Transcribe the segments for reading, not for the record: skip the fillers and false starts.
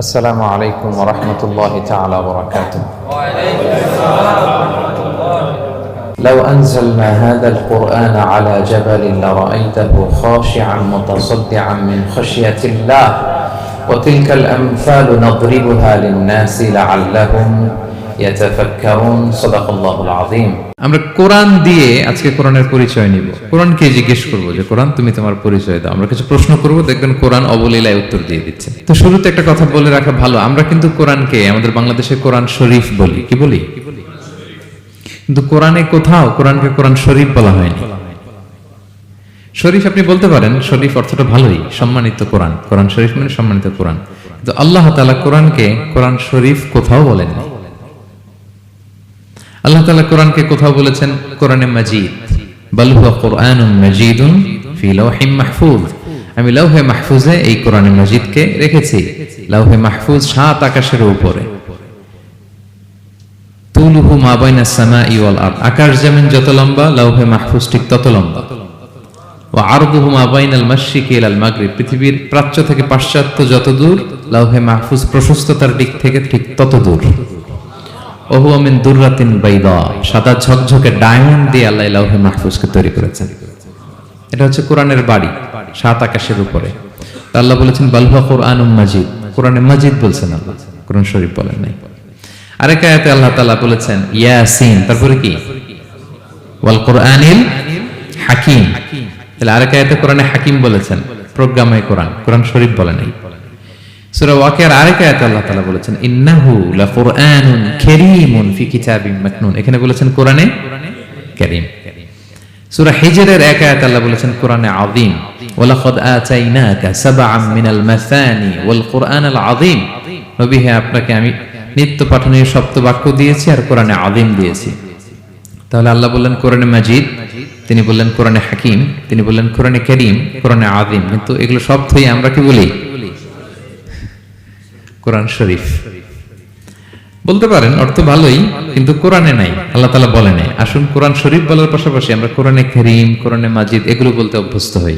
السلام عليكم ورحمة الله تعالى وبركاته. وعليكم السلام ورحمة الله وبركاته. لو أنزلنا هذا القرآن على جبل لرأيته خاشعا متصدعا من خشية الله وتلك الأمثال نضربها للناس لعلهم يتفكرون. صدق الله العظيم. আমরা কোরআন দিয়ে আজকে কোরআনের পরিচয় নিব। কোরআনকে জিজ্ঞেস করব যে কোরআন তুমি তোমার পরিচয় দাও। আমরা কিছু প্রশ্ন করব, দেখবেন কোরআন অবলীলায় উত্তর দিয়ে দিচ্ছে। তো শুরুতে একটা কথা বলে রাখা ভালো, আমরা কিন্তু কোরআনকে আমাদের বাংলাদেশে কোরআন শরীফ বলি। কি বলি? কিন্তু কোরআনে কোথাও কোরআনকে কোরআন শরীফ বলা হয়নি। শরীফ আপনি বলতে পারেন, শরীফ অর্থটা ভালোই, সম্মানিত কোরআন। কোরআন শরীফ মানে সম্মানিত কোরআন। কিন্তু আল্লাহ তাআলা কোরআনকে কোরআন শরীফ কোথাও বলেননি। আল্লাহ তাআলা কোরআনকে কোথাও বলেছেন কোরআনে মাজিদ, বাল হুয়া কুরআনুন মাজিদুন ফি লাওহিম মাহফুজ। আমি লাওহে মাহফুজে এই কোরআনে মাজিদকে রেখেছি। লাওহে মাহফুজ 7 আকাশের উপরে। তুলুহু মা বাইনাস সামাই ওয়াল আরদ, আকাশ জমিন যত লম্বা লাওহে মাহফুজ ঠিক তত লম্বা। ওয়া আরদুহু মা বাইনাল মাশরিকি ইলাল মাগরিব, পৃথিবীর প্রাচ্য থেকে পাশ্চাত্য যত দূর লাওহে মাহফুজ প্রশস্ততার দিক থেকে ঠিক তত দূর। ওহুয়া মিন দুররাতিন বাইদা, সাদা ঝকঝকে ডায়মন্ড দিয়ে আল্লাহ লাওহে মাহফুজকে তৈরি করেছেন। এটা হচ্ছে কোরআনের বাড়ি 7 আকাশের উপরে। তা আল্লাহ বলেছেন বাল হুয়া কুরআনুম মাজিদ, কোরআনে মাজিদ বলছেন আল্লাহ, কোরআন শরীফ বলেন নাই। আরেক আয়াতে আল্লাহ তাআলা বলেছেন ইয়াসিন, তারপরে কি ওয়াল কুরআনিল হাকিম। তাহলে আরেক আয়াতে কোরআনে হাকিম বলেছেন, প্রোগ্রামে কোরআন, কোরআন শরীফ বলেন নাই। সূরা ওয়াকিয়ার আরেক আয়াতে আল্লাহ তাআলা বলেছেন ইন্নাহু লাকুরআনুন কারীমুন ফি কিতাবিম মাকনুন, এখানে বলেছেন কোরআনে কারীম। সূরা হিজরের এক আয়াতে আল্লাহ বলেছেন কোরআনে আযীম, ওয়ালাকাদ আতাইনাকা সাবআম মিনাল মাসানি ওয়াল কুরআনাল আযীম। নবী হে, আপনাকে আমি নিত্য পাঠনীয় সপ্ত বাক্য দিয়েছি আর কোরআনে আযীম দিয়েছি। তাহলে আল্লাহ বললেন কোরআনে মাজিদ, তিনি বললেন কোরআনে হাকিম, তিনি বললেন কোরআনে কারীম, কোরআনে আযীম। কিন্তু এগুলো সব থেকে আমরা কি বলি? কোরআন শরীফ বলতে পারেন, অর্থ ভালোই, কিন্তু কোরআনে নাই, আল্লাহ তাআলা বলে নাই। আসুন কোরআন শরীফ বলার পাশাপাশি আমরা কোরআনে কারীম, কোরআনে মাজিদ এগুলো বলতে অভ্যস্ত হই,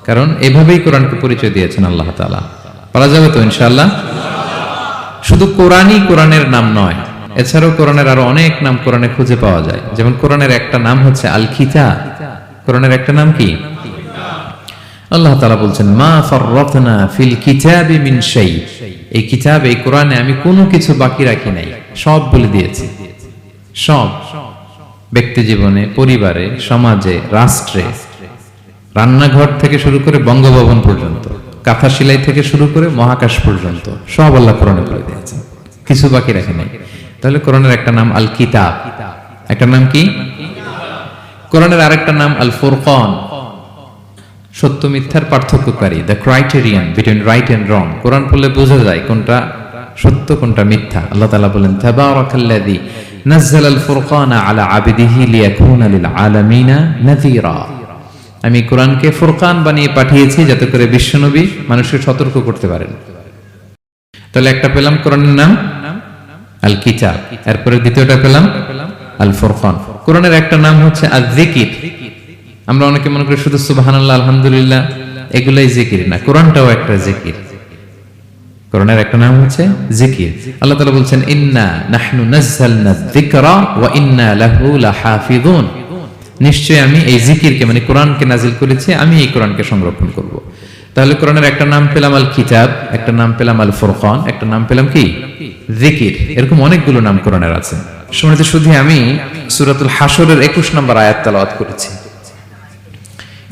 কারণ এভাবেই কোরআনকে পরিচয় দিয়েছেন আল্লাহ তাআলা। পারা যাবে তো ইনশাআল্লাহ? শুধু কোরআনই কোরআনের নাম নয়, এছাড়াও কোরআনের আরো অনেক নাম কোরআনে খুঁজে পাওয়া যায়। যেমন কোরআনের একটা নাম হচ্ছে আল কিতাব। কোরআনের একটা নাম কি? আল্লাহ তাআলা বলছেন মা ফাররাতনা ফিল কিতাবি মিন শাই, এই কিতাব, এই কোরআনে আমি কোনো কিছু বাকি রাখি নাই, সব বলে দিয়েছি। সব, ব্যক্তি জীবনে, পরিবারে, সমাজে, রাষ্ট্রে, রান্নাঘর থেকে শুরু করে বঙ্গভবন পর্যন্ত, কাঁথা সেলাই থেকে শুরু করে মহাকাশ পর্যন্ত সব আল্লাহ কোরআনে বলে দিয়েছেন, কিছু বাকি রাখে নাই। তাহলে কোরআনের একটা নাম আল কিতাব, একটা নাম কি? কোরআনের আরেকটা নাম আল ফুরকান, সত্য মিথ্যার পার্থক্যকারী, the criterion between right and wrong. Quran পড়লে বোঝা যায় কোনটা সত্য কোনটা মিথ্যা। আল্লাহ তাআলা বলেন তাবারাকাল্লাযী নাযালাল ফুরকানা আলা আবদিহি লিয়াকুনা লিল আলামিনা নাযীরা, আমি কোরআনকে ফুরকান বানিয়ে পাঠিয়েছি যাতে করে বিশ্বনবী মানুষকে সতর্ক করতে পারেন। তাহলে একটা পেলাম কোরআনের নাম আল কিতাব, এরপরে দ্বিতীয়টা পেলাম আল ফুরকান। কোরআনের একটা নাম হচ্ছে আয-যিকির। আমরা অনেকে মনে করি শুধু সুবহানাল্লাহ, আলহামদুলিল্লাহ এগুলাই জিকির, না, কোরআনটাও একটা জিকির। কোরআনের একটা নাম হচ্ছে জিকির। আল্লাহ তাআলা বলছেন ইন্না নাহনু নাযালনা যিকরা ওয়া ইন্না লাহু লাহাফিযুন, নিশ্চয় আমি এই জিকিরকে মানে কোরআনকে নাজিল করেছি, আমি এই কোরআনকে সংরক্ষণ করব। তাহলে কোরআনের একটা নাম পেলাম আল কিতাব, একটা নাম পেলাম আল ফুরকান, একটা নাম পেলাম কি? জিকির। এরকম অনেকগুলো নাম কোরআনের আছে। শুনতে শুধু আমি সূরাতুল হাশরের 21 নম্বর আয়াত তেলাওয়াত করেছি।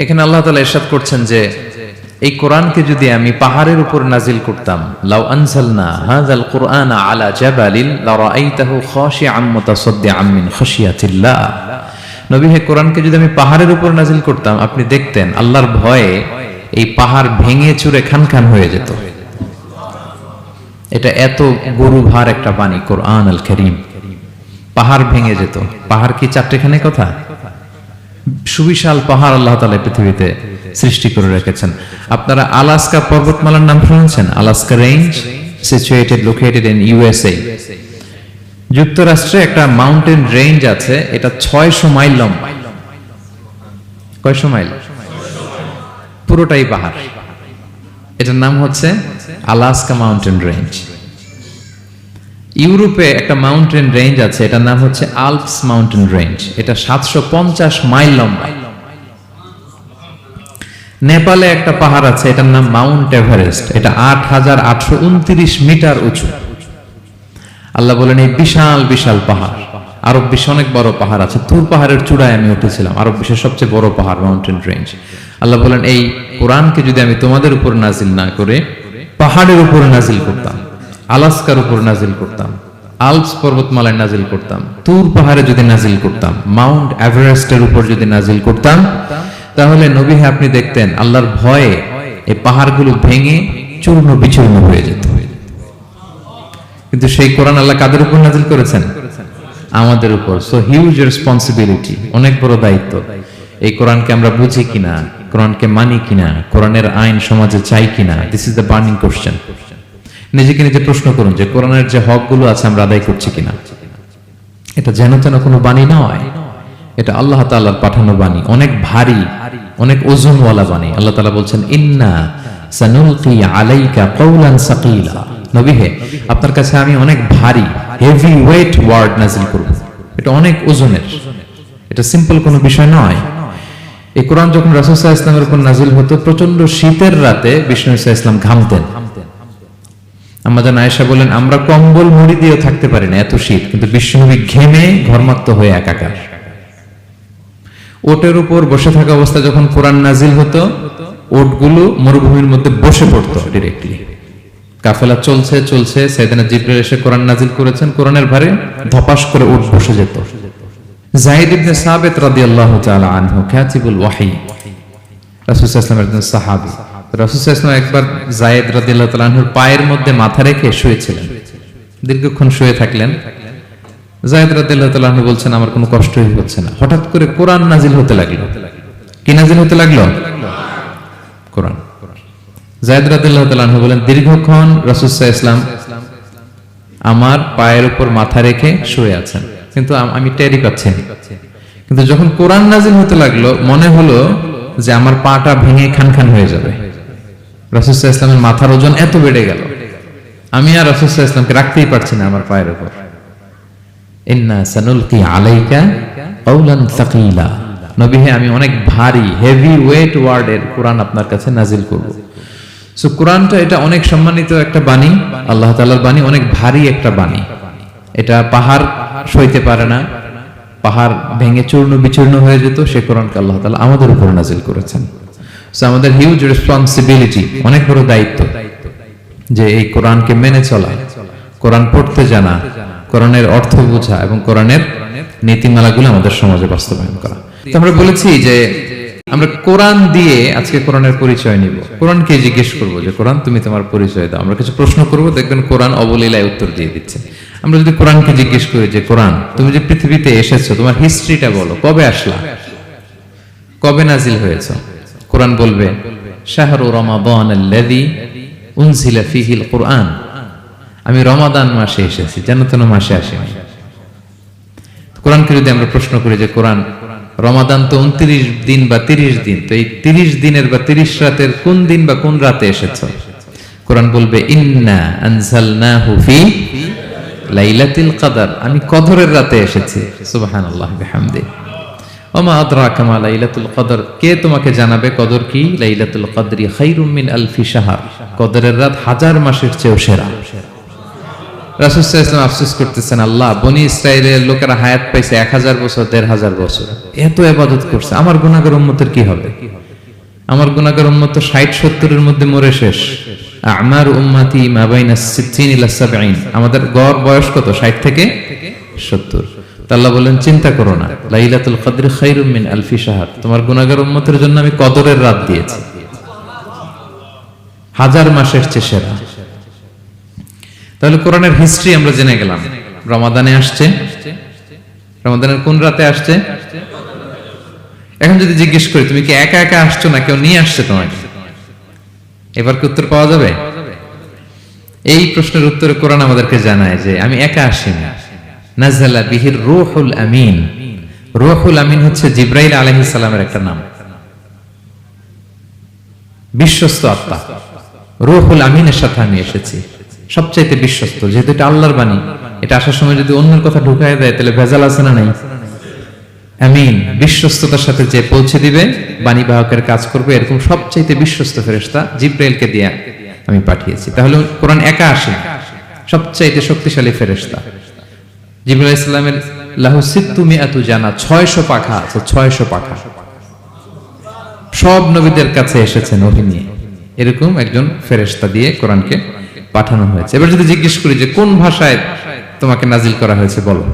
এখানে আল্লাহ তাআলা ইরশাদ করছেন যে এই কোরআনকে যদি আমি পাহাড়ের উপর নাজিল করতাম, লাউ আনজালনা হাযাল কুরআনা আলা জাবালিন লারাআইতাহু খাশিআম মুতাসাদ্দিআম মিন খাশিয়াতিল্লাহ। নবী হে, কোরআনকে যদি আমি পাহাড়ের উপর নাজিল করতাম, আপনি দেখতেন আল্লাহর ভয়ে এই পাহাড় ভেঙে চুরে খানখান হয়ে যেত। এটা এত গরুভার একটা বাণী কোরআন আল কারীম, পাহাড় ভেঙে যেত। পাহাড় কি চারটেখানে কথা? সুবিশাল পাহাড় আল্লাহ তাআলা পৃথিবীতে সৃষ্টি করে রেখেছেন। আপনারা আলাস্কা পর্বতমালার নাম শুনেছেন? Alaska range, situated located in USA. যুক্তরাষ্ট্রে একটা মাউন্টেন রেঞ্জ আছে, এটা 600 মাইল লম্বা। কয়শো মাইল? পুরোটাই পাহাড়। এটার নাম হচ্ছে আলাস্কা মাউন্টেন রেঞ্জ। ইউরোপে একটা মাউন্টেন রেঞ্জ আছে, এটার নাম হচ্ছে আল্পস মাউন্টেন রেঞ্জ। এটা 750 মাইল লম্বা। নেপালে একটা পাহাড় আছে, এটার নাম মাউন্ট এভারেস্ট। এটা 8829 মিটার উঁচু। আল্লাহ বলেন এই বিশাল বিশাল পাহাড়। আরব বিশ্বে অনেক বড় পাহাড় আছে। তুর পাহাড়ের চূড়ায় আমি উঠেছিলাম, আরব বিশ্বের সবচেয়ে বড় পাহাড় মাউন্টেন রেঞ্জ। আল্লাহ বলেন এই কোরআনকে যদি আমি তোমাদের উপর নাজিল না করে পাহাড়ের উপর নাজিল করতাম, আলাস্কার উপর নাজিল করতাম, আল্পস পর্বতমালায় নাজিল করতাম, তুর পাহাড়ে যদি নাজিল করতাম, মাউন্ট এভারেস্টের উপর যদি নাজিল করতাম, তাহলে নবী হ্যাঁ আপনি দেখতেন আল্লাহর ভয়ে এই পাহাড়গুলো ভেঙে চূর্ণ বিচূর্ণ হয়ে যেত। কিন্তু সেই কোরআন আল্লাহ কাদের উপর নাজিল করেছেন? আমাদের উপর। সো হিউজ রেসপন্সিবিলিটি, অনেক বড় দায়িত্ব। এই কোরআনকে আমরা বুঝি কিনা, কোরআনকে মানি কিনা, কোরআনের আইন সমাজে চাই কিনা, this is the burning question. নিজেকে নিজে প্রশ্ন করুন যে কোরআনের যে হকগুলো আছে আমরা আদায় করছি কিনা। এটা যেন তেন কোনো বাণী নয়, এটা আল্লাহ তাআলার পাঠানো বাণী, অনেক ভারী, অনেক ওজনওয়ালা বাণী। আল্লাহ তাআলা বলছেন ইন্না সানুলকি আলাইকা কওলান সাকিলা, নবী হে আপনার কাছে আমি অনেক ভারী, হেভি ওয়েট ওয়ার্ড নাজিল করব। এটা অনেক ওজনের, এটা সিম্পল কোনো বিষয় নয়। এই কোরআন যখন রাসূল সাল্লাল্লাহু আলাইহি ওয়াসাল্লামের উপর নাজিল হতো, প্রচন্ড শীতের রাতে বিষ্ণু সাল্লাল্লাহু আলাইহি ওয়াসাল্লাম ঘামতেন। আম্মা জান আয়েশা বলেন আমরা কম্বল মুড়ি দিয়ে থাকতে পারি না, এত শীত, কিন্তু বিশ্বনবী ঘেমে ঘর্মাক্ত হয়ে একাকার। ওটের উপর বসে থাকা অবস্থা যখন কোরআন নাজিল হতো, ওটগুলো মরুভূমির মধ্যে বসে পড়তো ডিরেক্টলি। কাফেলা চলছে চলছে, সাইয়েদনা জিবরাইল এসে কোরআন নাজিল করেছেন, কোরআনের ভারে ধপাস করে উট বসে যেত। যায়েদ ইবনে সাবিত রাদিয়াল্লাহু তাআলা আনহু কাতিবুল ওয়াহী, রাসূল সাল্লাল্লাহু আলাইহি ওয়াসাল্লামের একজন সাহাবী। রাসূল সাল্লাল্লাহু আলাইহি ওয়াসাল্লাম একবার যায়েদ রাদিয়াল্লাহু তাআলা আনহুর পায়ের মধ্যে মাথা রেখে শুয়েছিলেন, দীর্ঘক্ষণ শুয়ে থাকলেন। যায়েদ রাদিয়াল্লাহু তাআলা আনহু বলছেন আমার কোনো কষ্টই হচ্ছে না। হঠাৎ করে কোরআন নাজিল হতে লাগলো। কি নাজিল হতে লাগলো? কোরআন। যায়েদ রাদিয়াল্লাহু তাআলা আনহু বলেন দীর্ঘক্ষণ রাসূল সাল্লাল্লাহু আলাইহি ওয়াসাল্লাম আমার পায়ের উপর মাথা রেখে শুয়ে আছেন, কিন্তু আমি টেরই পাচ্ছি না। কিন্তু যখন কোরআন নাজিল হতে লাগলো মনে হলো যে আমার পাটা ভেঙে খান খান হয়ে যাবে। রাসূল সাল্লাল্লাহু আলাইহি ওয়াসাল্লামের মাথার ওজন এত বেড়ে গেল, আমি আর রাসূল সাল্লাল্লাহু আলাইহি ওয়াসাল্লামকে রাখতেই পারছি না আমার পায়ের উপর। ইন্না সানুলকি আলাইকা কওলান সাকিলা, নবী হে আমি অনেক ভারী, হেভি ওয়েট ওয়ার্ডের কোরআন আপনার কাছে নাজিল করব। সো কোরআনটা এটা অনেক সম্মানিত একটা বাণী, আল্লাহ তাআলার বাণী, অনেক ভারী একটা বাণী। এটা পাহাড় সইতে পারে না, পাহাড় ভেঙে চূর্ণ বিচূর্ণ হয়ে যেত, সে কোরআনকে আল্লাহ তাআলা আমাদের উপর নাজিল করেছেন। সো আমাদের হিউজ রেসপন্সিবিলিটি, অনেক বড় দায়িত্ব যে এই কোরআনকে মেনে চলা, কোরআন পড়তে জানা, কোরআনের অর্থ বোঝা এবং কোরআনের নীতিমালাগুলো আমাদের সমাজে বাস্তবায়ন করা। তো আমরা বলেছি যে আমরা কোরআন দিয়ে আজকে কোরআনের পরিচয় নিব। কোরআনকে জিজ্ঞেস করব যে কোরআন তুমি তোমার পরিচয় দাও। আমরা কিছু প্রশ্ন করব, দেখবেন কোরআন অবলীলায় উত্তর দিয়ে দিচ্ছে। আমরা যদি কোরআনকে জিজ্ঞেস করি যে কোরআন তুমি যে পৃথিবীতে এসেছো তোমার হিস্ট্রিটা বলো, কবে আসলা, কবে নাজিল হয়েছে? কোরআন বলবে শাহরু রমাদান আল্লাযী উনজিলা ফীহিল কুরআন, আমি রমাদান মাসে এসেছি, যেন তেন মাসে আসিনি। কোরআনকে যদি আমরা প্রশ্ন করি যে কোরআন রমাদান তো 29 দিন বা 30 দিন, তো এই 30 দিনের বা 30 রাতের কোন দিন বা কোন রাতে এসেছো? কোরআন বলবে ইন্না আনজালনাহু ফি লাইলাতুল কদর, আমি কদরের রাতে এসেছি। সুবহানাল্লাহ বিহামদি। ওমা আদরাকা মা লাইলাতুল কদর, কে তোমাকে জানাবে কদর কি? লাইলাতুল কদরি খায়রুম মিন আলফি শাহর, কদরের রাত 1000 মাসের চেয়েও সেরা। রাসূল সাল্লাল্লাহু আলাইহি ওয়াসাল্লাম আফসোস করতেছেন, আল্লাহ বনি ইসরাইলের লোকেরা হায়াত পাইছে 1000 বছর, 1500 বছর, এত ইবাদত করছে, আমার গুনাহগার উম্মতের কি হবে? আমার গুনাহগার উম্মত তো 60-70 এর মধ্যে মরে শেষ। আমার উম্মতি মা বাইনা 60 ইলা 70, আমাদের গড় বয়স কত? 60 থেকে 70। আল্লাহ বলেন চিন্তা করো না, লাইলাতুল কদর খায়রুম মিন আলফি শাহর, তোমার গুনাহগার উম্মতের জন্য আমি কদরের রাত দিয়েছি, 1000 মাসের চেয়ে সেরা। তাহলে কোরআনের হিস্ট্রি আমরা জেনে গেলাম। রমাদানে আসছে, রমাদানের কোন রাতে আসছে? এখন যদি জিজ্ঞেস করি তুমি কি একা একা আসছো না কেউ নিয়ে আসছে তোমাকে, এবার কি উত্তর পাওয়া যাবে? এই প্রশ্নের উত্তরে কোরআন আমাদেরকে জানায় যে আমি একা আসিনি। নাযালা বিহির রূহুল আমিন, রূহুল আমিন হচ্ছে জিবরাইল আলাইহিস সালামের একটা নাম, বিশ্বস্ত আত্মা। রূহুল আমিনের সাথে আমি এসেছি, সবচাইতে বিশ্বস্ত। যেহেতু এটা আল্লাহর বাণী, এটা আসার সময় যদি অন্যের কথা ঢুকায় দেয় তাহলে ভেজাল আছে না নাই? আমিন, বিশ্বস্ততার সাথে যে পৌঁছে দিবে, বাণী বাহকের কাজ করবে, এরকম সবচাইতে বিশ্বস্ত ফেরেশতা জিব্রাইলকে দিয়ে আমি পাঠিয়েছি। তাহলে কোরআন একা আসে, সবচাইতে শক্তিশালী ফেরেশতা জিবরাইল আলাইহিস সালামের লাহু সিত্তু মিআতু জানা, 600 পাখা আছে, 600 পাখা। সব নবীদের কাছে এসেছেন ওহী নিয়ে, এরকম একজন ফেরেশতা দিয়ে কোরআনকে পাঠানো হয়েছে। এবার যদি জিজ্ঞেস করি যে কোন ভাষায় তোমাকে নাজিল করা হয়েছে বলো,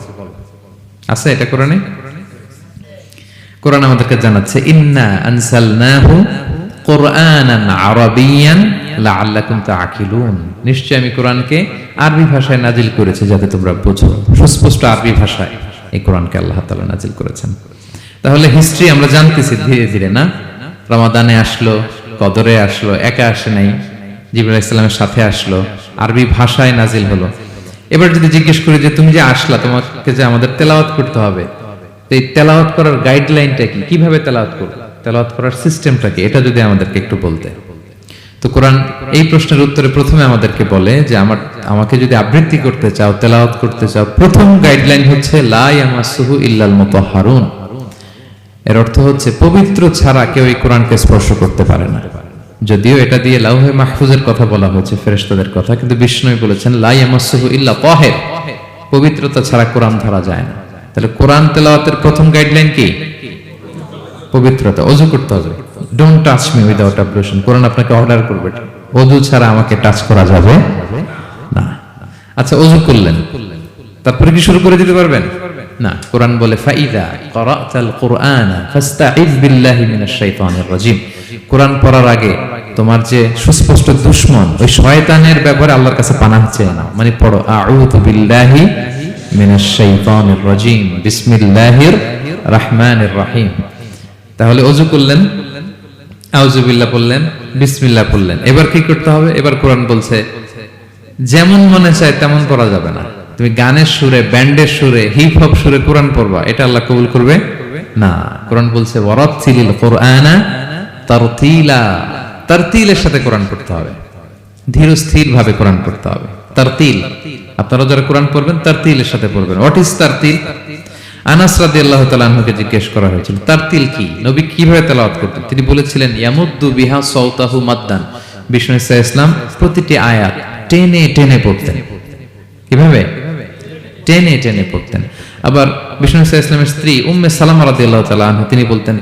আছে এটা কোরআনে? কোরআন আমাদেরকে জানাচ্ছে ইন্না আনসালনাহু কুরআনান আরাবিয়ান লাআল্লাকুম তাআকিলুন, নিশ্চয় আমি কোরআনকে আরবি ভাষায় নাজিল করেছি যাতে তোমরা বোঝো। সুস্পষ্ট আরবি ভাষায় এই কোরআনকে আল্লাহ তাআলা নাজিল করেছেন। তাহলে হিস্ট্রি আমরা জানতেছি ধীরে ধীরে, না? রমাদানে আসলো, কদরে আসলো, একা আসে নাই, জিবরাইল আলাইহিস সালামের সাথে আসলো, আরবি ভাষায় নাজিল হলো। এবার যদি জিজ্ঞেস করি যে তুমি যে আসলা, তোমাকে যে আমাদের তেলাওয়াত করতে হবে, এই তেলাওয়াত করার গাইডলাইনটা কি, কিভাবে তেলাওয়াত করব, তেলাওয়াত করার সিস্টেমটা কি, এটা যদি আমাদেরকে একটু বলতে। তো কোরআন এই প্রশ্নের উত্তরে প্রথমে আমাদেরকে বলে যে আমাকে যদি আবৃত্তি করতে চাও, তেলাওয়াত করতে চাও, প্রথম গাইডলাইন হচ্ছে লা ইয়ামাসসুহু ইল্লাল মুতাহহারুন। এর অর্থ হচ্ছে পবিত্র ছাড়া কেউ এই কোরআনকে স্পর্শ করতে পারে না। যদিও এটা দিয়ে লাউহে মাহফুজের কথা বলা হয়েছে, ফেরেশতাদের কথা, কিন্তু বিষ্ণু বলেছেন লা ইয়ামাসসুহু ইল্লা তাহির, পবিত্রতা ছাড়া কোরআন ধরা যায় না। তাহলে কোরআন তেলাওয়াতের প্রথম গাইডলাইন কি? পবিত্রতা, ওযু করতে হবে। ডোন্ট টাচ মি উইদাউট অ্যাবলুশন, কোরআন আপনাকে অর্ডার করবে, ওযু ছাড়া আমাকে টাচ করা যাবে না। আচ্ছা, ওযু করলেন, তারপরে কি শুরু করে দিতে পারবেন? না, কোরআন বলে ফাইদা ক্বরাতাল কুরআনা ফাস্তাইয বিল্লাহি মিনাশ শাইতানির রাজিম। কোরআন পড়ার আগে তোমার যে সুস্পষ্ট দুশমন ওই শয়তানের ব্যাপারে আল্লাহর কাছে পানাহ চেয়ে নাও। মানে পড়ো আউযু বিল্লাহি মিনাশ শাইতানির রাজিম বিসমিল্লাহির রহমানির রহিম। তাহলে ওযু করলেন, আউযু বিল্লাহ পড়লেন, বিসমিল্লাহ পড়লেন। এবার কি করতে হবে? এবার কোরআন বলছে যেমন মনে চায় তেমন পড়া যাবে না। তুমি গানের সুরে, ব্যান্ডের সুরে, হিপ হপ সুরে কোরআন পড়বা, এটা আল্লাহ কবুল করবে না। কোরআন বলছে ওয়ারাতিলিল কুরআনা তারতিলা, তারতিলের সাথে কোরআন পড়তে হবে, ধীর স্থির ভাবে কোরআন পড়তে হবে। তারতিল, আপনারা যারা কোরআন পড়বেন তারতিলের সাথে পড়বেন। What is তারতিল? আনাস রাদিয়াল্লাহু তাআলা আনহুকে জিজ্ঞেস করা হয়েছিল তারতিল কি, নবী কিভাবে তেলাওয়াত করতেন। তিনি বলেছিলেন ইয়ামুদ্দু বিহা সাওতাহু মাদ্দান, বিষ্ণু ইসা ইসলাম প্রতিটি আয়াত টেনে টেনে পড়তেন। কিভাবে? টেনে টেনে পড়তেন। আবার বিষ্ণু ইসা ইসলামের স্ত্রী উম্মে সালামা রাদিয়াল্লাহু তাআলা আনহা, তিনি বলতেন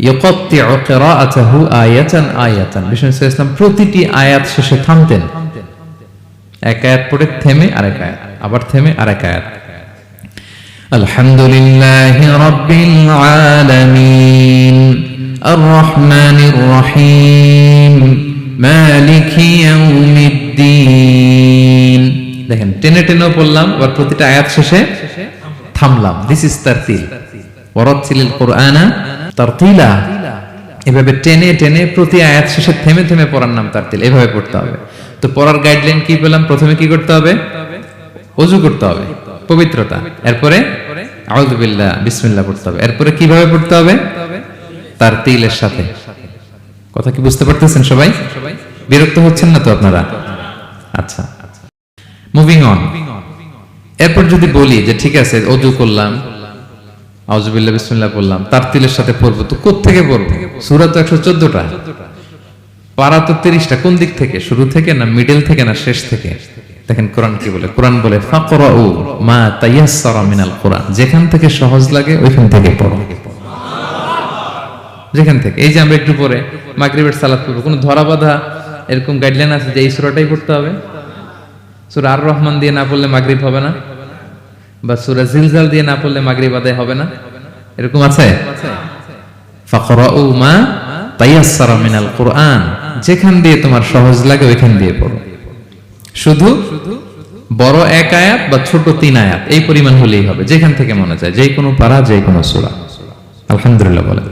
ইয়াকাত্তিউ কিরাআতাহু আয়াতান আয়াতান, বিষ্ণু ইসা ইসলাম প্রতিটি আয়াত শেষে থামতেন, এক আয়াত পড়ে থেমে আরেক আয়াত, আবার থেমে আরেক আয়াত। আলহামদুলিল্লাহি রাব্বিল আলামিন আর রহমানির রহিম মালিকি ইয়াউমিদ্দিন। দেখেন টেনে টেনেও পড়লাম, আবার প্রতিটা আয়াত শেষে থামলাম। This is তারতিল। ওয়ারাতিলিল কুরআনা তারতিলা, এভাবে টেনে টেনে প্রতি আয়াত শেষে থেমে থেমে পড়ার নাম তারতিল। এভাবে পড়তে হবে। তো পড়ার গাইডলাইন কি পেলাম? প্রথমে কি করতে হবে? ওযু করতে হবে, পবিত্রতা। এরপরে আউযু বিল্লাহ, বিসমিল্লাহ পড়তে হবে। এরপরে কিভাবে পড়তে হবে? তারতিলের সাথে। কথা কি বুঝতে পারতেছেন সবাই? বিরক্ত হচ্ছেন না তো আপনারা? আচ্ছা, মুভিং অন। এরপর যদি বলি যে ঠিক আছে ওযু করলাম, আউযু বিল্লাহ বিসমিল্লাহ পড়লাম, তারতিলের সাথে পড়বো, তো কোত্থেকে পড়বো? সূরা তো 114টা, পারা তো 30টা। কোন দিক থেকে? শুরু থেকে না মিডল থেকে না শেষ থেকে? দেখেন কোরআন কি বলে। কোরআন বলে ফাকরাউ মা তায়াসসারা মিনাল কোরআন, যেখান থেকে সহজ লাগে ওইখান থেকে পড়ো। যেখান থেকে, এই যে আমরা একটু পরে মাগরিবের সালাত পড়বো, কোনো ধরা বাঁধা এরকম গাইডলাইন আছে যে এই সূরাটাই পড়তে হবে? সূরা আর রহমান দিয়ে না পড়লে মাগরিব হবে না, বা সূরা জিলজাল দিয়ে না পড়লে মাগরিব আদায় হবে না, এরকম আছে? ফাকরাউ মা তায়াসসারা মিনাল কোরআন, যেখান দিয়ে তোমার সহজ লাগে ওইখান দিয়ে পড়ো। শুধু বড় এক আয়াত বা ছোট 3 আয়াত এই পরিমাণ হলেই হবে, যেখান থেকে মনে চায়, যে কোনো পারা, যে কোনো সূরা। আলহামদুলিল্লাহ বলেন।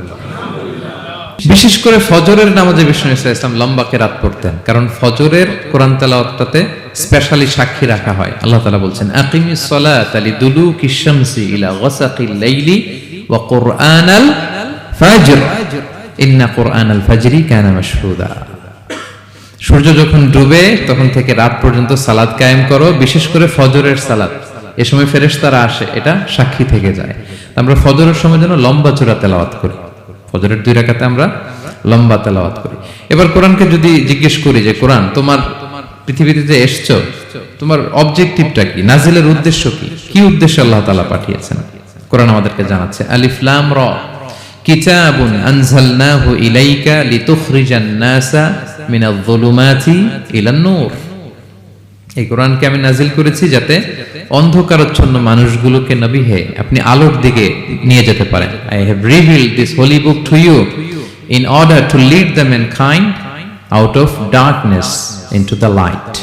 বিশেষ করে ফজরের নামাজে বিষ্ণু ইসলাম লম্বা কিরাত পড়তেন, কারণ ফজরের কোরআন তেলাওয়াতটাতে স্পেশালি সাক্ষী রাখা হয়। আল্লাহ তাআলা বলছেন আকিমিস সালাতা লিদুলুকিশ শামসি ইলা গাসাকিল লাইলি ওয়া কুরআনাল ফাজর ইন্না কুরআনাল ফাজরি কানা মাশহুদা। সূর্য যখন ডুবে তখন থেকে রাত পর্যন্ত সালাত কায়েম করো, বিশেষ করে ফজরের সালাত। এ সময় ফেরেশতারা আসে, এটা সাক্ষী থেকে যায়। আমরা ফজরের সময় যেন লম্বা চূড়া তেলাওয়াত করি, ফজরের 2 রাকাতে আমরা লম্বা তেলাওয়াত করি। এবার কোরআনকে যদি জিজ্ঞেস করি যে কোরআন তোমার পৃথিবীতে যে এসছো, তোমার অবজেক্টিভটা কি, নাজিলের উদ্দেশ্য কি, কি উদ্দেশ্যে আল্লাহ তাআলা পাঠিয়েছেন, কোরআন আমাদেরকে জানাচ্ছে। আলিফ লাম র কিতাবুন আনজালনাহু ইলাইকা লিতুখরিজান নাসা মিনাল যুলুমাতি ইলান নূর। এই কোরআনকে আমি নাজিল করেছি যাতে অন্ধকারাচ্ছন্ন মানুষগুলোকে নবী হে আপনি আলোর দিকে নিয়ে যেতে পারেন। I have revealed this holy book to you in order to lead the mankind out of darkness into the light.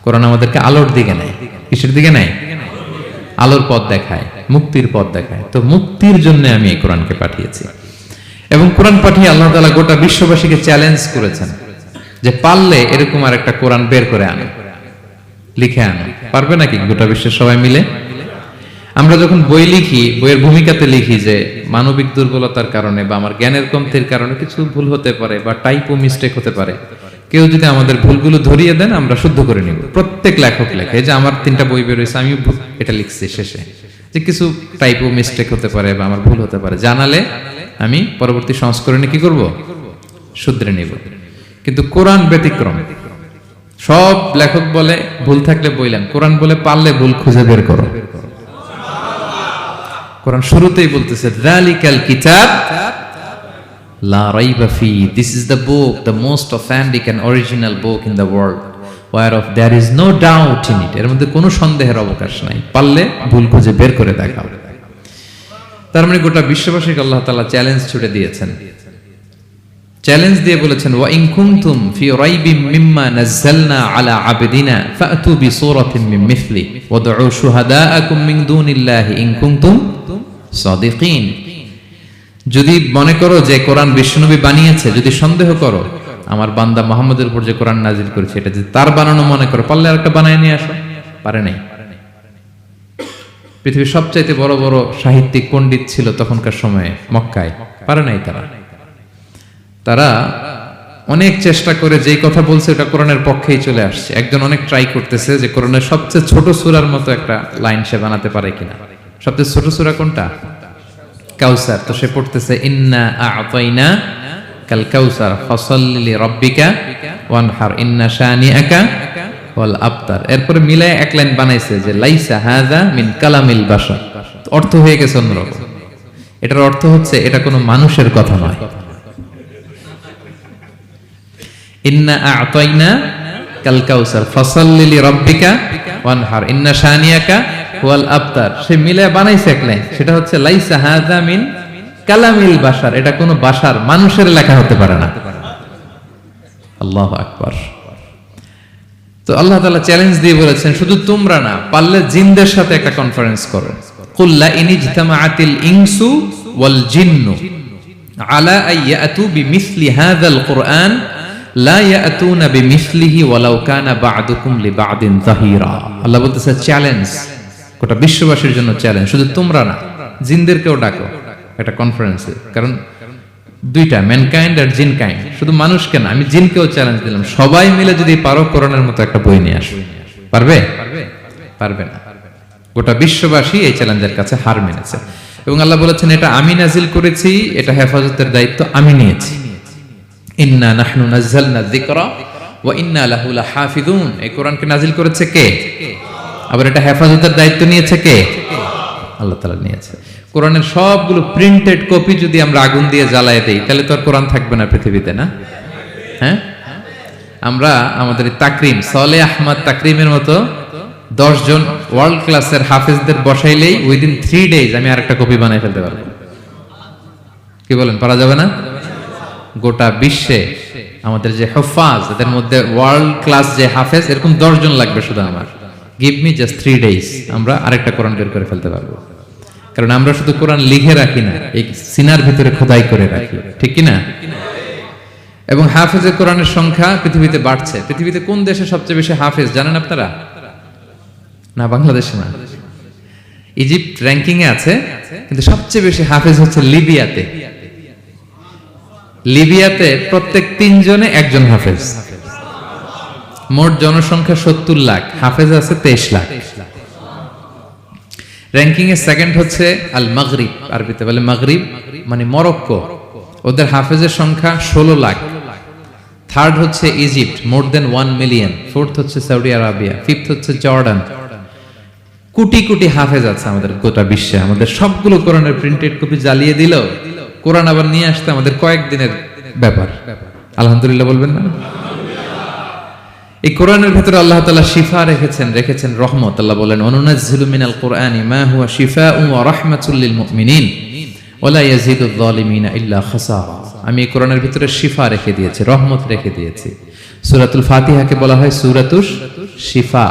কোরআন আমাদেরকে আলোর দিকে নেয়। কিসের দিকে নেয়? আলোর পথ দেখায়, মুক্তির পথ দেখায়। তো মুক্তির জন্য আমি এই কোরআনকে পাঠিয়েছি। এবং কোরআন পাঠিয়ে আল্লাহ তাআলা গোটা বিশ্ববাসীকে চ্যালেঞ্জ করেছেন যে পারলে এরকম আর একটা কোরআন বের করে আনো, লিখে আনো। পারবে নাকি গোটা বিশ্বের সবাই মিলে? আমরা যখন বই লিখি, বইয়ের ভূমিকাতে লিখি যে মানবিক দুর্বলতার কারণে বা আমার জ্ঞানের কমতির কারণে কিছু ভুল হতে পারে বা টাইপো মিস্টেক হতে পারে। কেউ যদি আমাদের ভুলগুলো ধরিয়ে দেন আমরা শুদ্ধ করে নিব। প্রত্যেক লেখক লেখে যে আমার 3টা বই বের হয়েছে, আমি এটা লিখছি শেষে, যে কিছু টাইপো মিস্টেক হতে পারে বা আমার ভুল হতে পারে, জানালে আমি পরবর্তী সংস্করণে কি করব? শুধরে নিব। কিন্তু কোরআন ব্যতিক্রম। সব লেখক বলে ভুল থাকলে বইলেন, কোরআন বলে পারলে ভুল খুঁজে বের করো। কোরআন শুরুতেই বলতেছে যালিকাল কিতাব লা রাইবা ফি, this is the book, the most authentic and original book in the world, whereof there is no doubt in it, এর মধ্যে কোনো সন্দেহের অবকাশ নাই। পারলে ভুল খুঁজে বের করে দেখাও। তার মানে গোটা বিশ্ববাসীকে আল্লাহ তাআলা চ্যালেঞ্জ ছুড়ে দিয়েছেন। চ্যালেঞ্জ দিয়ে বলেছেন ওয়া ইন কুনতুম ফি রাইবিম মিম্মা নাযালনা আলা আবদিনা ফাতু বিসূরাতিন মিন মিথলি ওয়াদউ শুহাদাআকুম মিন দুনিল্লাহি ইন কুনতুম সাদিকিন। যদি মনে করো যে কোরআন বিশ্বনবী বানিয়েছে, যদি সন্দেহ করো আমার বান্দা মুহাম্মদের উপর যে কোরআন নাজিল করেছে এটা যে তার বানানো মনে করো, পারলে আরেকটা বানায় নিয়ে আসো। পারে নাই। পৃথিবীর সবচাইতে বড় বড় সাহিত্যিক পণ্ডিত ছিল তখনকার সময়ে মক্কায়, পারে নাই তারা। তারা অনেক চেষ্টা করে যেই কথা বলছে ওটা কোরআনের পক্ষেই চলে আসছে। একজন অনেক ট্রাই করতেছে যে কোরআনের সবচেয়ে ছোট সূরার মতো একটা লাইন সে বানাতে পারে কিনা। সবচেয়ে ছোট সূরা কোনটা? কাউসার। তো সে পড়তেছে ইন্না আ'তাইনা কাল কাউসার ফাসাল্লি লিরাব্বিকা ওয়ানহার ইন্না শানিআকা ওয়াল আবতার। এরপরে মিলায় এক লাইন বানাইছে যে লাইসা হাযা মিন কালামিল বাশার। অর্থ হয়ে গেছে অন্যরকম। এটার অর্থ হচ্ছে এটা কোনো মানুষের কথা নয়। ইন্না আ'তাইনা কাল কাউসার ফাসাল্লি লিরাব্বিকা ওয়ানহার ইন্না শানিআকা ওয়াল আবতার। সে মিলে বানাইছে এক লাইন, সেটা হচ্ছে লাইসা হাযা মিন কালামিল বাশার, এটা কোনো বাশার মানুষের লেখা হতে পারে না। আল্লাহু আকবার। তো আল্লাহ তাআলা চ্যালেঞ্জ দিয়ে বলেছেন শুধু তোমরা না, পারলে জিনদের সাথে একটা কনফারেন্স করো। কুল লা ইনজতামাআতিল ইনসু ওয়াল জিন্নু আলা আইয়াতু বিমিসলি হাযাল কুরআন লা ইয়াতুনা বিমিসলিহি ওয়ালাউ কানা বা'দুকুম লিবা'দিন যাহিরা। আল্লাহ বলতেছে চ্যালেঞ্জ, গোটা বিশ্ববাসীর জন্য চ্যালেঞ্জ। শুধু তোমরা না, জিনদেরকেও ডাকো একটা কনফারেন্সে। কারণ দুইটা, ম্যানকাইন্ড আর জিনকাইন্ড। শুধু মানুষকে না, আমি জিনকেও চ্যালেঞ্জ দিলাম, সবাই মিলে যদি পারো কোরআনের মতো একটা বই নিয়ে আসো। পারবে? পারবে না। গোটা বিশ্ববাসী এই চ্যালেঞ্জের কাছে হার মেনেছে। এবং আল্লাহ বলেছেন এটা আমি নাজিল করেছি, এটা হেফাজতের দায়িত্ব আমি নিয়েছি। ইন্না নাহনু নাযালনা যিকরা ওয়া ইন্না লাহু লাহাফিযুন। এই কোরআনকে নাজিল করেছে কে? আবার এটা হেফাজতের দায়িত্ব নিয়েছে কে? আল্লাহ তাআলা নিয়েছে। কোরআনের সবগুলো প্রিন্টেড কপি যদি আমরা আগুন দিয়ে জ্বালায় দেই তাহলে তো আর কোরআন থাকবে না পৃথিবীতে, না? হ্যাঁ, আমরা আমাদের তাকরিম সলে আহমদ তাকরিমের মতো 10 জন ওয়ার্ল্ড ক্লাসের হাফেজদের বসাইলেই উইদিন 3 days আমি আরেকটা কপি বানাই ফেলতে পারবো। কি বলেন, পারা যাবে না? গোটা বিশ্বে আমাদের যে হুফাজ, এদের মধ্যে ওয়ার্ল্ড ক্লাস যে হাফেজ, এরকম 10 জন লাগবে শুধু আমার। গিভ মি জাস্ট 3 days, আমরা আরেকটা কোরআন বের করে ফেলতে পারবো। কারণ আমরা শুধু কোরআন লিখে রাখি না, এই সিনার ভিতরে খোদাই করে রাখি, ঠিক কি না? এবং হাফেজে কোরআনের সংখ্যা পৃথিবীতে বাড়ছে। পৃথিবীতে কোন দেশে সবচেয়ে বেশি হাফেজ জানেন আপনারা? না, বাংলাদেশে না। ইজিপ্ট র্যাঙ্কিং এ আছে, কিন্তু সবচেয়ে বেশি হাফেজ হচ্ছে লিবিয়াতে। লিবিয়াতে প্রত্যেক 3 জনে একজন হাফেজ। মোট জনসংখ্যা 70 লাখ, হাফেজ আছে 23 লাখ। র্যাঙ্কিং এ সেকেন্ড হচ্ছে আল মাগরিব, আরবিতে বলে মাগরিব মানে মরক্কো, ওদের হাফেজের সংখ্যা 16 লাখ। থার্ড হচ্ছে ইজিপ্ট, মোর দেন 1 মিলিয়ন। ফোর্থ হচ্ছে সৌদি আরবিয়া, ফিফথ হচ্ছে জর্ডান। কোটি কোটি হাফেজ আছে আমাদের গোটা বিশ্বে। আমাদের সবগুলো কোরআনের প্রিন্টেড কপি জ্বালিয়ে দিল, কোরআন আবার নিয়ে আসতে আমাদের কয়েকদিনের ব্যাপার। আলহামদুলিল্লাহ বলবেন না? এই কোরআনের ভিতরে আল্লাহ তাআলা শিফা রেখেছেন রহমত। আল্লাহ বলেন, অনুনাজ্জিলু মিনাল কুরআনি মা হুয়া শিফাউন ওয়া রাহমাতুল লিল মুমিনিন ওয়া লা ইয়াজিদুয যালিমিনা ইল্লা খাসারা। আমি এই কোরআনের ভিতরে শিফা রেখে দিয়েছি, রহমত রেখে দিয়েছি। সূরাতুল ফাতিহাকে বলা হয় সূরাতুশ শিফা।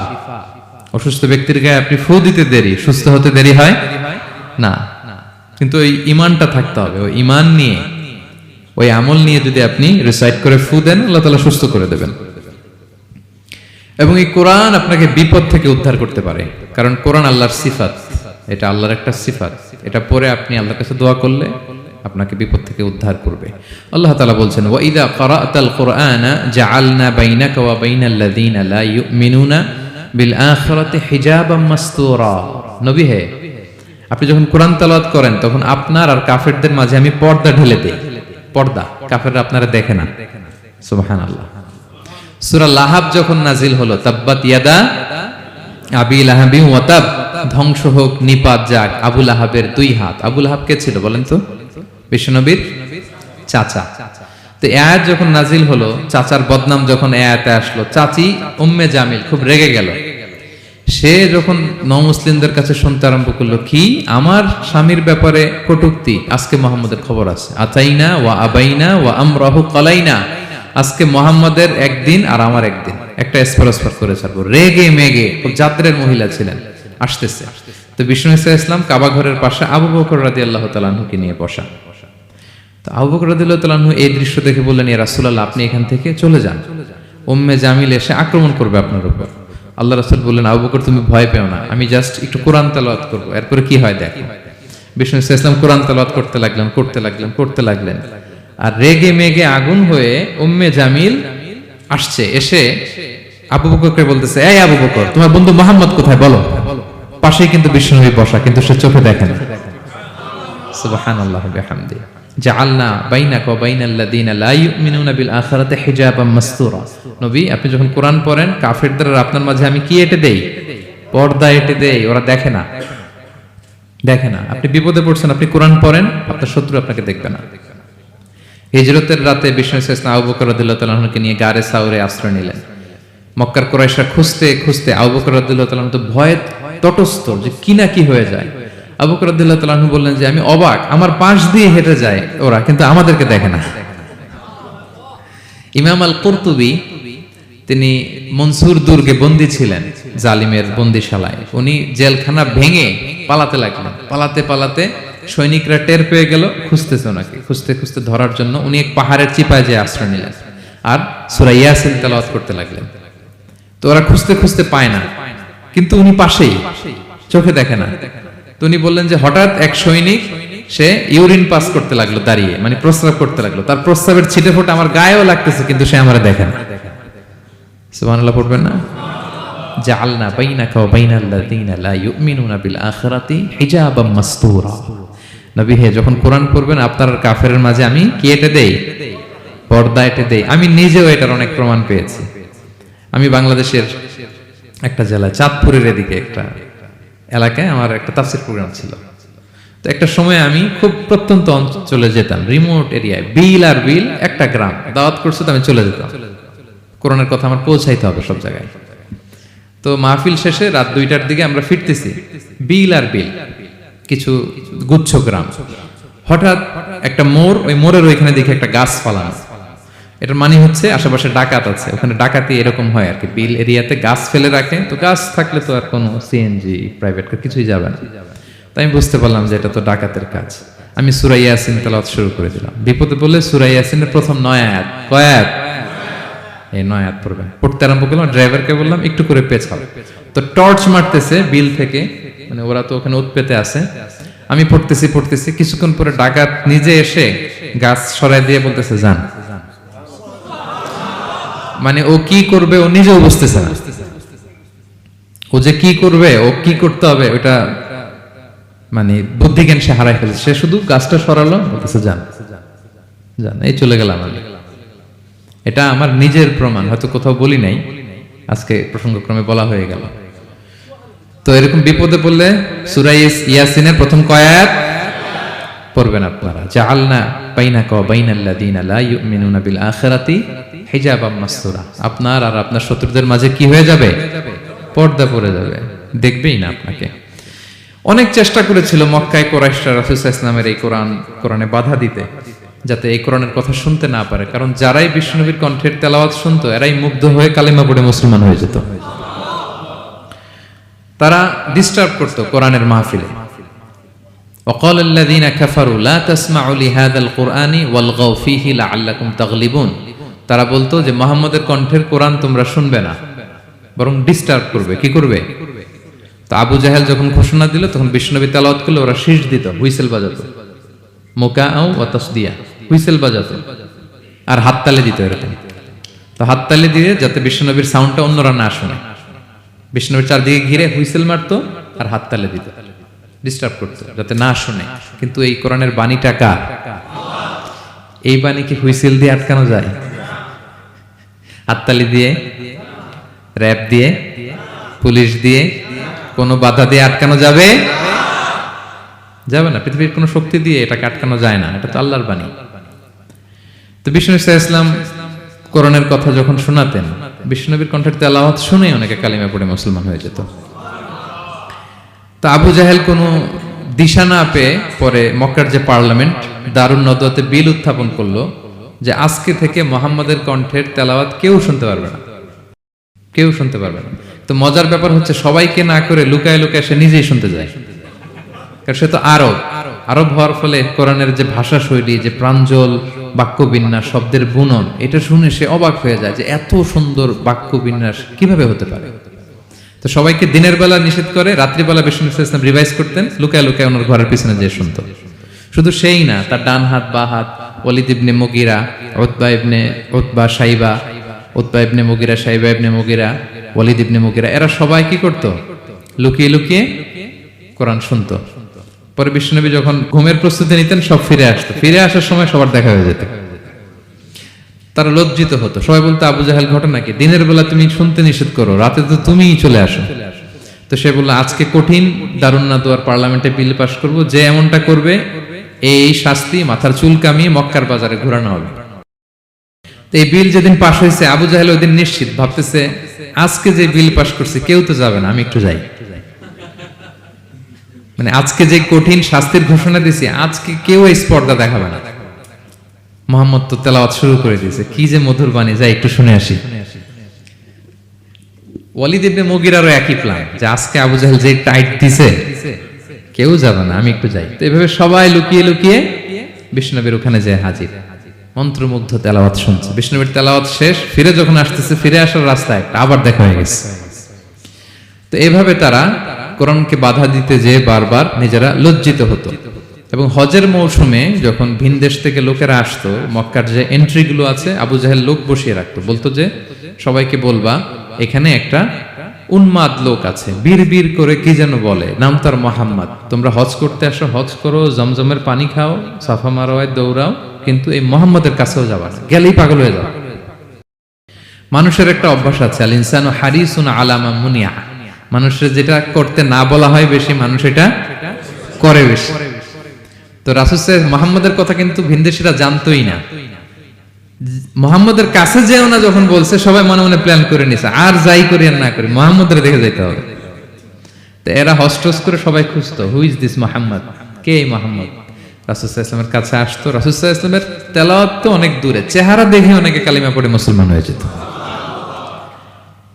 অসুস্থ ব্যক্তির গায়ে আপনি ফু দিতে দেরি, সুস্থ হতে দেরি হয় না। কিন্তু ওই ঈমানটা থাকতে হবে, ওই ঈমান নিয়ে, ওই আমল নিয়ে যদি আপনি রিসাইট করে ফু দেন, আল্লাহ তাআলা সুস্থ করে দেবেন। এবং এই কোরআন আপনাকে বিপদ থেকে উদ্ধার করতে পারে, কারণ কোরআন আল্লাহর সিফাত, এটা আল্লাহর একটা সিফাত। এটা পরে আপনি আল্লাহর কাছে দোয়া করলে আপনাকে বিপদ থেকে উদ্ধার করবে। আল্লাহ তাআলা বলছেন, ওয়া ইযা ক্বারা'তাল কুরআনা জাআলনা বাইনাকা ওয়া বাইনাল্লাযীনা লা ইউমিনুনা বিল আখিরাতি হিজাবাম মাসতুরা। নবী হে, আপনি যখন কোরআন তেলাওয়াত করেন তখন আপনার আর কাফেরদের মাঝে আমি পর্দা ঢেলে দেই। পর্দা, কাফেররা আপনারা দেখে না। সুবহানাল্লাহ। সূরা লাহাব যখন নাজিল হলো, তাব্বাত ইয়াদা আবি লাহাবি ওয়া তাব, ধ্বংস হোক, নিপাত যাক আবু লাহাবের 2 হাত। আবু লাহাব কে ছিল বলেন তো? বিশ্বনবীর চাচা। তো এই আয়াত যখন নাজিল হলো, চাচার বদনাম যখন এই আয়াতে আসলো, চাচি উম্মে জামিল খুব রেগে গেল। সে যখন নমুসলিমদের কাছে শুনতে আরম্ভ করলো, কি আমার স্বামীর ব্যাপারে কটূক্তি, আজকে মুহাম্মদের খবর আছে, আতাইনা ওয়া আবাইনা ওয়া আমরাহু কালাইনা, আজকে মুহাম্মদের একদিন আর আমার একদিন, একটা স্পরস্পর করে ছাড়বো। রেগে মেগে, খুব জাত্রের মহিলা ছিলেন, আসতেছে। তো বিষ্ণু ইসলাম কাবা ঘরের পাশে আবু বকর রাদিয়াল্লাহু তাআলা আনহুকে নিয়ে বসা। তো আবু বকর রাদিয়াল্লাহু তাআলা আনহু এই দৃশ্য দেখে বললেন, ইয়া রাসূলুল্লাহ, আপনি এখান থেকে চলে যান, উম্মে জামিল এসে আক্রমণ করবে আপনার উপর। আল্লাহ রাসূল বললেন, আবু বকর তুমি ভয় পেও না, আমি জাস্ট একটু কোরআন তেলাওয়াত করব, এরপরে কি হয় দেখো। বিষ্ণু ইসলাম কোরআন তেলাওয়াত করতে লাগলেন। আর রেগে মেগে আগুন হয়ে উম্মে জামিল আসছে, এসে আবু বকরকে বলতেছে, এই আবু বকর, তোমার বন্ধু মুহাম্মদ কোথায় বলো। পাশেই কিন্তু বিশ্বনবী বসা, কিন্তু সে চোখে দেখে না। সুবহানাল্লাহ বিহামদি। জাআলনা বাইনাকা ওয়া বাইনাল্লাযীনা লা ইউমিনুনা বিল আখিরাতি হিজাবাম মাসতুরা। নবী, আপনি যখন কোরআন পড়েন, কাফেরদের আর আপনার মাঝে আমি কি এঁটে দেই? পর্দা এঁটে দেই, ওরা দেখে না। আপনি বিপদে পড়ছেন, আপনি কোরআন পড়েন, আপনার শত্রু আপনাকে দেখবে না। হিজরতের রাতে বিষ্ণু ইসলাম আবু বকর রাদিয়াল্লাহু তাআলা আনহুকে নিয়ে গারে সাউরে আশ্রয় নিলেন। মক্কার কুরাইশরা খুঁজতে আবু বকর রাদিয়াল্লাহু তাআলা আনহু তো ভয়ে তটস্থ, যে কি না কি হয়ে যায়। আবু বকর রাদিয়াল্লাহু তাআলা আনহু বললেন যে আমি অবাক, আমার পাশ দিয়ে হেঁটে যায় ওরা, কিন্তু আমাদেরকে দেখে না। ইমাম আল কুরতুবী, তিনি মনসুর দুর্গে বন্দী ছিলেন, জালিমের বন্দিশালায়। উনি জেলখানা ভেঙে পালাতে লাগলেন। পালাতে সৈনিকরা টের পেয়ে গেল, খুঁজতেছে ওনাকে, খুঁজতে ধরার জন্য উনি এক পাহাড়ের চিপায় যেয়ে আশ্রয় নিলেন আর সূরা ইয়াসিন তেলাওয়াত করতে লাগলেন। তো ওরা খুঁজতে পায় না, কিন্তু উনি পাশেই, চোখে দেখে না। তো উনি বললেন যে হঠাৎ এক সৈনিক, সে ইউরিন পাস করতে লাগলো দাঁড়িয়ে, মানে প্রস্রাব করতে লাগলো। তার প্রস্রাবের ছিটে ফোঁটা আমার গায়েও লাগতেছে, কিন্তু সে আমারে দেখে না। সুবহানাল্লাহ পড়বেন না? জাআলনা বাইনাকা ওয়া বাইনাল্লাযীনা লা ইউমিনুনা বিল আখিরাতি হিজাবাম মাসতুরা। নবী হে, যখন কোরআন পড়বেন, আপনার আর কাফেরের মাঝে আমি কি এঁটে দেই? পর্দা এঁটে দেই। আমি নিজেও এটার অনেক প্রমাণ পেয়েছি। আমি বাংলাদেশের একটা জেলায়, চাঁদপুরের এদিকে একটা এলাকায় আমার একটা তাফসীর প্রোগ্রাম ছিল। তো একটা সময় আমি খুব প্রত্যন্ত অঞ্চলে যেতাম, রিমোট এরিয়ায়, বিল একটা গ্রাম দাওয়াত করছে, তো আমি চলে যেতাম। কোরআনের কথা আমার পৌঁছাইতে হবে সব জায়গায়। তো মাহফিল শেষে রাত 2টার দিকে আমরা ফিরতেছি, বিল কিছু গুচ্ছ গ্রাম। হঠাৎ একটা মোড়, ওই মোড়ের ওইখানে দেখি একটা গাছ ফালানো। এটার মানে হচ্ছে আশেপাশে ডাকাত আছে, ওখানে ডাকাতি এরকম হয় আর কি, বিল এরিয়াতে গাছ ফেলে রাখে। তো গাছ থাকলে তো আর কোনো সিএনজি, প্রাইভেট কার কিছুই যাবে না। তাই আমি বুঝতে পারলাম যে এটা তো ডাকাতের কাজ। আমি সূরা ইয়াসিন তেলাওয়াত শুরু করে দিলাম। বিপদে পড়লে সূরা ইয়াসিনের প্রথম 9 আয়াত, কয় আয়াত? এই 9 আয়াত পড়বেন। পড়তে আরম্ভ করলাম, ড্রাইভারকে বললাম একটু করে পেছাও। তো টর্চ মারতেছে বিল থেকে, মানে ওরা তো ওখানে উৎপেতে আছে। আমি পড়তেছি, কিছুক্ষণ পরে ডাকাত নিজে এসে গাছ সরাই দিয়ে বলতেছে, যান। মানে ও কি করবে ও নিজেও বুঝতেছে না, ও যে কি করবে, ও কি করতে হবে ওটা মানে বুদ্ধি জ্ঞান সে হারাই ফেলেছে। সে শুধু গাছটা সরালো, বলতেছে যান যান, এই চলে গেলাম আমি। এটা আমার নিজের প্রমাণ, হয়তো কোথাও বলি নাই, আজকে প্রসঙ্গক্রমে বলা হয়ে গেল। তো এরকম বিপদে পড়লে সূরা ইয়াসিনের প্রথম কয়াত পড়বেন আপনারা। জাআলনা বাইনাকা ওয়া বাইনাল্লাযিনা লা ইউমিনুনা বিল আখিরাতি হিজাবাম মাসতুরা। আপনার আর আপনার শত্রুদের মাঝে কি হয়ে যাবে? পর্দা পড়ে যাবে, দেখবেই না আপনাকে। অনেক চেষ্টা করেছিল মক্কায় কুরাইশরা রাসূল সাল্লাল্লাহু আলাইহি ওয়াসাল্লামের এই কোরআনে বাধা দিতে, যাতে এই কোরআনের কথা শুনতে না পারে। কারণ যারাই বিশ্বনবীর কণ্ঠের তেলাওয়াত শুনতো এরাই মুগ্ধ হয়ে কালিমা পড়ে মুসলমান হয়ে যেত। তারা ডিস্টার্ব করতো কোরআনের মাহফিলে। وقال الذين كفروا لا تسمعوا لهذا القرآن والغوا فيه لعلكم تغلبون। তারা বলতো যে মুহাম্মদের কণ্ঠের কোরআন তোমরা শুনবে না, বরং ডিস্টার্ব করবে। কি করবে? তো আবু জাহেল যখন ঘোষণা দিল তখন বিশ্বনবী তেলাওয়াত করলে ওরা শীষ দিত, হুইসেল বাজাতো, মুকাআউ ওয়া তাসদিয়া, হুইসেল বাজাতো আর হাততালি দিত এরকম। তো হাততালি দিয়ে যাতে বিশ্বনবীর সাউন্ডটা অন্যরা না শুনে, বিষ্ণুর চারদিকে ঘিরে হুইসেল মারতো আর হাততালি দিত, ডিস্টার্ব করতো যাতে না শুনে। কিন্তু এই কোরআনের বাণীটা কার? এই বাণী কি হুইসেল দিয়ে আটকানো যায়? হাততালি দিয়ে, র‍্যাপ দিয়ে, পুলিশ দিয়ে, কোনো বাধা দিয়ে আটকানো যাবে? যাবে না। পৃথিবীর কোনো শক্তি দিয়ে এটাকে আটকানো যায় না, এটা তো আল্লাহর বাণী। তো বিষ্ণু ইসলাম কোরআনের কথা যখন শোনাতেন, বিষ্ণুনবীর কণ্ঠের তেলাওয়াত শুনে অনেকে কালিমা পড়ে মুসলমান হয়ে যেত। তো আবু জাহেল কোনো দিশা না পেয়ে পরে মক্কার যে পার্লামেন্ট দারুন নদওয়াতে বিল উত্থাপন করলো যে আজকে থেকে মুহাম্মাদের কণ্ঠের তেলাওয়াত কেউ শুনতে পারবে না, কেউ শুনতে পারবে না। তো মজার ব্যাপার হচ্ছে সবাইকে না করে লুকায় লুকায় সে নিজেই শুনতে যায়, কারণ সে তো আরব হওয়ার ফলে কোরআনের যে ভাষা শৈলী, যে প্রাঞ্জল বাক্য বিন্যাস, শব্দের বুনন, এটা শুনে সে অবাক হয়ে যায় যে এত সুন্দর বাক্য বিন্যাস কিভাবে হতে পারে। তো সবাইকে দিনের বেলা নিষেধ করে, রাত্রিবেলা বিষ্ণু ইসলাম রিভাইজ করতেন, লুকায় লুকায় ওনার ঘরের পিছনে যে শুনতো। শুধু সেই না, তার ডান হাত বা হাত ওয়ালিদ ইবনে মুগিরা, উতবা শাইবা, উতবা ইবনে মুগিরা, শাইবা ইবনে মুগিরা, ওয়ালিদ ইবনে মুগিরা, এরা সবাই কি করত? লুকিয়ে লুকিয়ে কোরআন শুনতো। পরে বিশ্বনবী যখন ঘুমের প্রস্তুতি নিতেন সব ফিরে আসতো, ফিরে আসার সময় সবার দেখা হয়ে যেত। তারা লজ্জিত হতো, সবাই বলতো আবু জাহেল ঘটনা কি? দিনের বেলা তুমি শুনতে নিষেধ করো, রাতে তো তুমিই চলে আসো। তো সে বললো আজকে কঠিন দারুন নাদওয়ার পার্লামেন্টে বিল পাস করব, যে এমনটা করবে এই শাস্তি মাথার চুল কামিয়ে মক্কার বাজারে ঘোরানো হবে। তো এই বিল যেদিন পাস হয়েছে আবু জাহেল ওই দিন নিশ্চিত ভাবতেছে আজকে যে বিল পাস করছে কেউ তো যাবে না, আমি একটু যাই। মানে আজকে যে কঠিন শাস্তির ঘোষণা দিয়েছি আজকে কেউ এই স্পর্ধা দেখাবে না। মুহাম্মদ তো তেলাওয়াত শুরু করে দিয়েছে, কি যে মধুর বাণী, যাই একটু শুনে আসি। ওয়ালিদ ইবনে মুগিরারও একই প্ল্যান যে আজকে আবু জাহেল যে টাইট দিছে কেউ যাবে না, আমি একটু যাই। তো এভাবে সবাই লুকিয়ে লুকিয়ে বিষ্ণুনবীর ওখানে যায় হাজির, মন্ত্রমুগ্ধ তেলাওয়াত শুনছে। বিষ্ণুনবীর তেলাওয়াত শেষ, ফিরে যখন আসতেছে, ফিরে আসার রাস্তায় আবার দেখা হয়ে গেছে। তো এভাবে তারা কোরআনকে বাধা দিতে যে বারবার নিজেরা লজ্জিত হতো। এবং হজের মৌসুমে যখন ভিন দেশ থেকে লোকেরা আসতো, মক্কার যে এন্ট্রি গুলো আছে আবু জাহেল লোক বসিয়ে রাখতো, বলতো যে সবাইকে বলবা এখানে একটা উন্মাদ লোক আছে, বীর বীর করে কি যেন বলে, নাম তার মুহাম্মদ। তোমরা হজ করতে আসো, হজ করো, জমজমের পানি খাও, সাফা মারওয়ায় দৌড়াও, কিন্তু এই মুহাম্মদের কাছেও যাবা না, গেলেই পাগল হয়ে যাবে। মানুষের একটা অভ্যাস আছে, আল ইনসানু হারিসুন আলা মা মুনিয়া, মানুষের যেটা করতে না বলা হয় বেশি, মানুষ এটা করে বেশি। তো রাসূল সাল্লাল্লাহু মুহাম্মাদের কথা কিন্তু ভিনদেশীরা জানতোই না। মুহাম্মাদের কাছে যেও না যখন বলছে, সবাই মনে মনে প্ল্যান করে নিছে আর যাই করি আর না করি মুহাম্মাদের দেখে যেতে হবে। তো এরা হস্টস করে সবাই খুঁজতো, হু ইজ দিস মুহাম্মদ, কে এই মুহাম্মদ? রাসূল সাল্লাল্লাহু আলাইহি ওয়াসাল্লামের কাছে আসতো, রাসূল সাল্লাল্লাহু আলাইহি ওয়াসাল্লামের তেলাওয়াত তো অনেক দূরে, চেহারা দেখে অনেকে কালিমা পড়ে মুসলমান হয়ে যেত।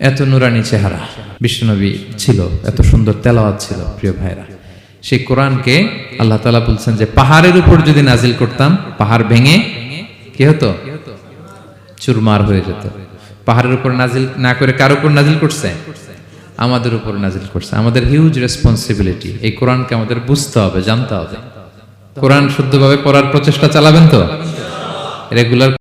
এত নুরানি চেহারা বিশ্বনবী ছিল, এত সুন্দর তেলাওয়াত ছিল। প্রিয় ভাইরা, সেই কোরআনকে আল্লাহ তাআলা বলছেন যে পাহাড়ের উপর যদি নাজিল করতাম, পাহাড় ভেঙে কি হতো? চুরমার হয়ে যেত। পাহাড়ের উপর নাজিল না করে কার উপর নাজিল করছে? আমাদের উপর নাজিল করছে। আমাদের হিউজ রেসপন্সিবিলিটি, এই কোরআনকে আমাদের বুঝতে হবে, জানতে হবে। কোরআন শুদ্ধভাবে পড়ার প্রচেষ্টা চালাবেন তো রেগুলার।